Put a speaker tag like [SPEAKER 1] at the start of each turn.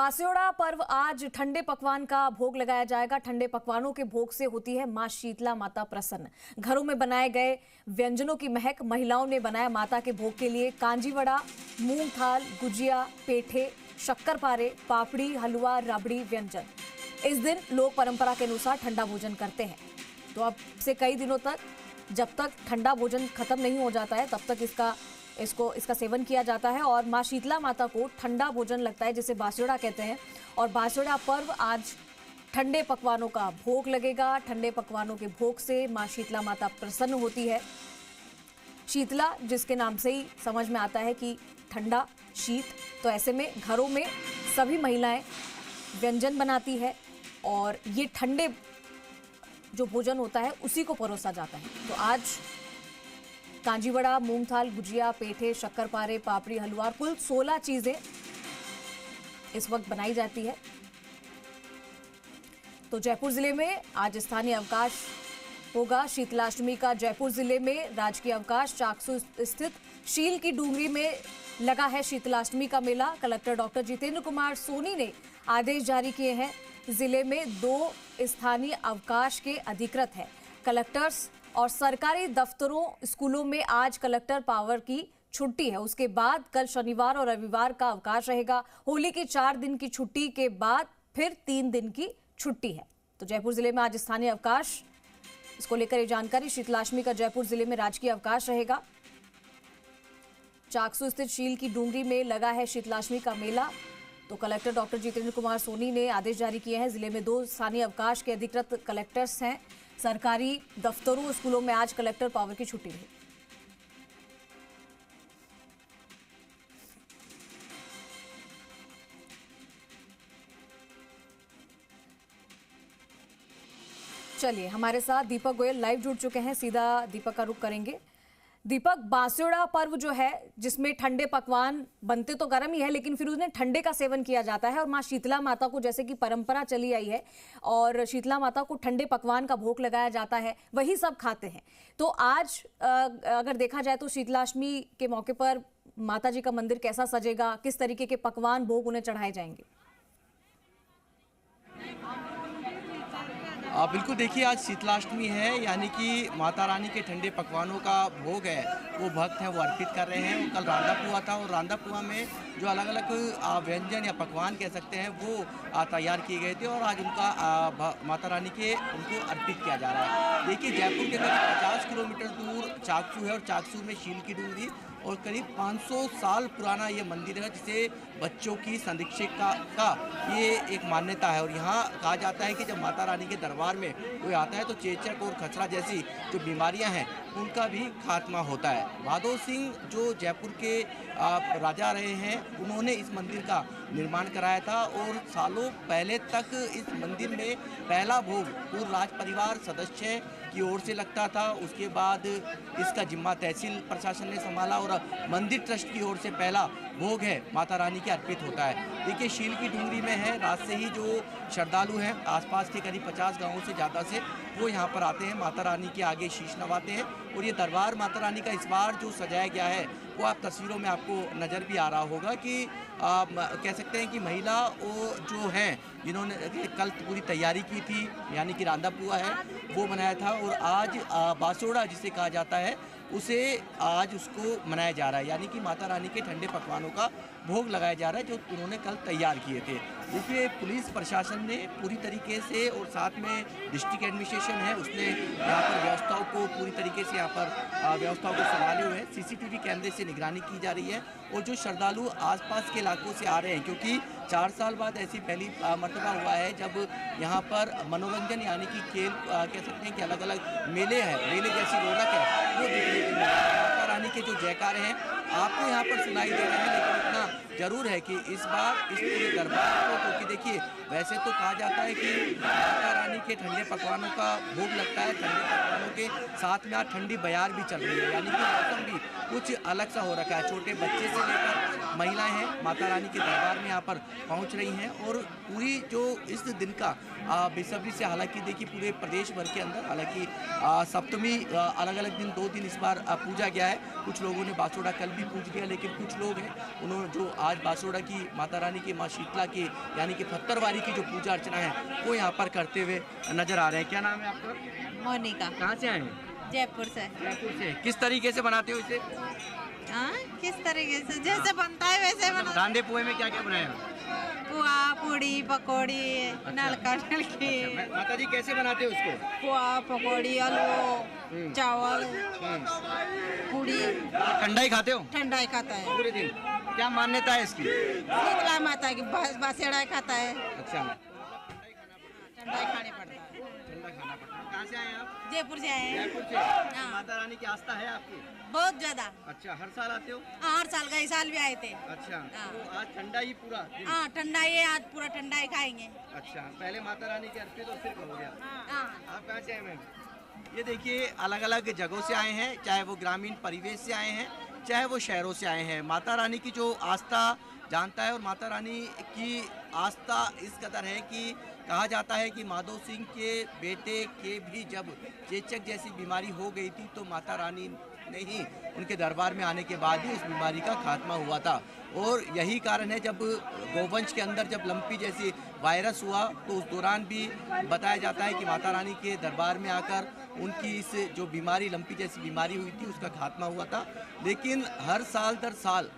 [SPEAKER 1] बास्योड़ा पर्व आज ठंडे पकवान का भोग लगाया जाएगा। ठंडे पकवानों के भोग से होती है मां शीतला माता प्रसन्न। घरों में बनाए गए व्यंजनों की महक महिलाओं ने बनाया माता के भोग के लिए कांजी वड़ा, मूंग थाल, गुजिया, पेठे, शक्करपारे, पापड़ी, हलवा, रबड़ी व्यंजन। इस दिन लोग परंपरा के अनुसार ठंडा भोजन करते हैं। तो अब से कई दिनों तक, जब तक ठंडा भोजन खत्म नहीं हो जाता है, तब तक इसका सेवन किया जाता है और मां शीतला माता को ठंडा भोजन लगता है, जिसे बास्योड़ा कहते हैं। और बास्योड़ा पर्व आज ठंडे पकवानों का भोग लगेगा। ठंडे पकवानों के भोग से मां शीतला माता प्रसन्न होती है। शीतला जिसके नाम से ही समझ में आता है कि ठंडा, शीत, तो ऐसे में घरों में सभी महिलाएं व्यंजन बनाती है और ये ठंडे जो भोजन होता है उसी को परोसा जाता है। तो आज कांजी वड़ा, मूंग थाल, गुजिया, पेठे, शक्करपारे, पापड़ी, हलवा, कुल 16 चीजें इस वक्त बनाई जाती है। तो जयपुर जिले में आज स्थानीय अवकाश होगा। शीतलाष्टमी का जयपुर जिले में राजकीय अवकाश। चाकसू स्थित शील की डूंगरी में लगा है शीतलाष्टमी का मेला। कलेक्टर डॉक्टर जितेंद्र कुमार सोनी ने आदेश जारी किए हैं। जिले में 2 स्थानीय अवकाश के अधिकृत है। कलेक्टर्स और सरकारी दफ्तरों, स्कूलों में आज कलेक्टर पावर की छुट्टी है। उसके बाद कल शनिवार और रविवार का अवकाश रहेगा। होली की 4 दिन की छुट्टी के बाद फिर 3 दिन की छुट्टी है। तो जयपुर जिले में आज स्थानीय अवकाश, इसको लेकर ये जानकारी। शीतलाष्टमी का जयपुर जिले में राजकीय अवकाश रहेगा। चाकसू स्थित शील की डूंगरी में लगा है शीतलाष्टमी का मेला। तो कलेक्टर डॉक्टर जितेंद्र कुमार सोनी ने आदेश जारी किए हैं। जिले में 2 स्थानीय अवकाश के अधिकृत कलेक्टर्स हैं। सरकारी दफ्तरों, स्कूलों में आज कलेक्टर पावर की छुट्टी रही। चलिए, हमारे साथ दीपक गोयल लाइव जुड़ चुके हैं। सीधा दीपक का रुख करेंगे। दीपक, बास्योड़ा पर्व जो है, जिसमें ठंडे पकवान बनते तो गर्म ही है, लेकिन फिर उसमें ठंडे का सेवन किया जाता है और मां शीतला माता को, जैसे कि परंपरा चली आई है और शीतला माता को ठंडे पकवान का भोग लगाया जाता है, वही सब खाते हैं। तो आज अगर देखा जाए तो शीतलाष्टमी के मौके पर माता जी का मंदिर कैसा सजेगा, किस तरीके के पकवान भोग उन्हें चढ़ाए जाएंगे?
[SPEAKER 2] बिल्कुल, देखिए आज शीतलाष्टमी है, यानी कि माता रानी के ठंडे पकवानों का भोग है, वो भक्त हैं वो अर्पित कर रहे हैं। कल रांदा पुआ था और रांदा पुआ में जो अलग अलग व्यंजन या पकवान कह सकते हैं वो तैयार किए गए थे और आज उनका माता रानी के उनको अर्पित किया जा रहा है। देखिए, जयपुर के करीब 50 किलोमीटर दूर चाकसू है और चाकसू में शील की डूंगरी और करीब 500 साल पुराना ये मंदिर है, जिसे बच्चों की संरक्षक का ये एक मान्यता है। और यहाँ कहा जाता है कि जब माता रानी के दरबार में कोई आता है तो चेचक और खसरा जैसी जो बीमारियां हैं उनका भी खात्मा होता है। माधो सिंह जो जयपुर के राजा रहे हैं, उन्होंने इस मंदिर का निर्माण कराया था और सालों पहले तक इस मंदिर में पहला भोग पूर्व राज परिवार सदस्य की ओर से लगता था। उसके बाद इसका जिम्मा तहसील प्रशासन ने संभाला और मंदिर ट्रस्ट की ओर से पहला भोग है माता रानी के अर्पित होता है। देखिए, शील की डूंगरी में है, रात से ही जो श्रद्धालु हैं आसपास के करीब 50 गांवों से ज़्यादा से वो यहाँ पर आते हैं, माता रानी के आगे शीश नवाते हैं। और ये दरबार माता रानी का इस बार जो सजाया गया है वो आप तस्वीरों में आपको नज़र भी आ रहा होगा कि कह सकते हैं कि महिला वो जो हैं जिन्होंने कल पूरी तैयारी की थी, यानी कि रांदा पुआ है वो बनाया था और आज बास्योड़ा जिसे कहा जाता है उसे आज उसको मनाया जा रहा है, यानी कि माता रानी के ठंडे पकवानों का भोग लगाया जा रहा है जो उन्होंने कल तैयार किए थे। देखिए, पुलिस प्रशासन ने पूरी तरीके से और साथ में डिस्ट्रिक्ट एडमिनिस्ट्रेशन है उसने यहाँ पर व्यवस्थाओं को पूरी तरीके से यहाँ पर व्यवस्थाओं को संभाले हुए हैं। CCTV कैमरे से निगरानी की जा रही है और जो श्रद्धालु आसपास के इलाकों से आ रहे हैं, क्योंकि 4 साल बाद ऐसी पहली मर्तबा हुआ है जब यहाँ पर मनोरंजन यानी कि खेल कह सकते हैं कि अलग अलग मेले हैं, मेले जैसी रौनक है वो देखने को मिल रही है। माता रानी के जो जयकारे हैं आपको यहाँ पर सुनाई दे रहे हैं, लेकिन इतना जरूर है कि इस बार इस पूरे दरबार को, क्योंकि देखिए वैसे तो कहा जाता है कि माता रानी के ठंडे पकवानों का भोग लगता है, ठंडे पकवानों के साथ में आज ठंडी बयार भी चल रही है, यानी कि मौसम भी कुछ अलग सा हो रखा है। छोटे बच्चे से लेकर महिलाएं हैं माता रानी के दरबार में यहाँ पर पहुँच रही हैं और पूरी जो इस दिन का बेसब्री से, हालांकि देखिए पूरे प्रदेश भर के अंदर, हालांकि सप्तमी अलग अलग दिन 2 दिन इस बार पूजा गया है। कुछ लोगों ने बासोड़ा कल भी पूज लिया, लेकिन कुछ लोग हैं उन्होंने जो आज बासोड़ा की माता रानी की माँ शीतला की यानी कि फत्तरवारी की जो पूजा अर्चना है वो यहाँ पर करते हुए नजर आ रहे हैं। क्या नाम है आपका?
[SPEAKER 3] मोनिका।
[SPEAKER 2] कहाँ से आए हैं?
[SPEAKER 3] जयपुर से।
[SPEAKER 2] जयपुर से। किस तरीके से बनाते हो इसे?
[SPEAKER 3] हाँ, किस तरीके से जैसे बनता है वैसे बना।
[SPEAKER 2] रांदे पुए में क्या क्या बनाया?
[SPEAKER 3] पुआ, पूड़ी, पकौड़ी, नलका नलकी।
[SPEAKER 2] माता जी कैसे बनाते हो उसको?
[SPEAKER 3] पुआ, पकौड़ी, आलू, चावल, पूड़ी।
[SPEAKER 2] ठंडा ही खाते हो?
[SPEAKER 3] ठंडा ही खाता है
[SPEAKER 2] पूरे दिन। क्या मान्यता है इसकी?
[SPEAKER 3] शीतला माता की बासेड़ा खाता है।
[SPEAKER 2] अच्छा,
[SPEAKER 3] ठंडा ही खाने पड़ता है।
[SPEAKER 2] ठंडा खाना पड़ता है। कहाँ से आए आप?
[SPEAKER 3] जयपुर से आए हैं।
[SPEAKER 2] जयपुर से। माता रानी की आस्था है आपकी?
[SPEAKER 3] बहुत ज्यादा।
[SPEAKER 2] अच्छा, हर साल आते हो?
[SPEAKER 3] हर साल का, इस साल भी आए थे।
[SPEAKER 2] अच्छा,
[SPEAKER 3] हाँ।
[SPEAKER 2] तो आज ठंडा ही पूरा दिन?
[SPEAKER 3] हाँ, ठंडा ही, आज पूरा ठंडा ही खाएंगे।
[SPEAKER 2] अच्छा, पहले माता रानी के अर्पित और फिर हो गया।
[SPEAKER 3] हाँ।
[SPEAKER 2] आप कहाँ से आए मैम? ये देखिए अलग अलग जगहों से आए हैं, चाहे वो ग्रामीण परिवेश से आए हैं, चाहे वो शहरों से आए हैं। माता रानी की जो आस्था जानता है, और माता रानी की आस्था इस कदर है कि कहा जाता है कि माधो सिंह के बेटे के भी जब चेचक जैसी बीमारी हो गई थी तो माता रानी ने ही उनके दरबार में आने के बाद ही उस बीमारी का खात्मा हुआ था। और यही कारण है जब गोवंश के अंदर जब लंपी जैसी वायरस हुआ तो उस दौरान भी बताया जाता है कि माता रानी के दरबार में आकर उनकी इस जो बीमारी लंपी जैसी बीमारी हुई थी उसका खात्मा हुआ था। लेकिन हर साल दर साल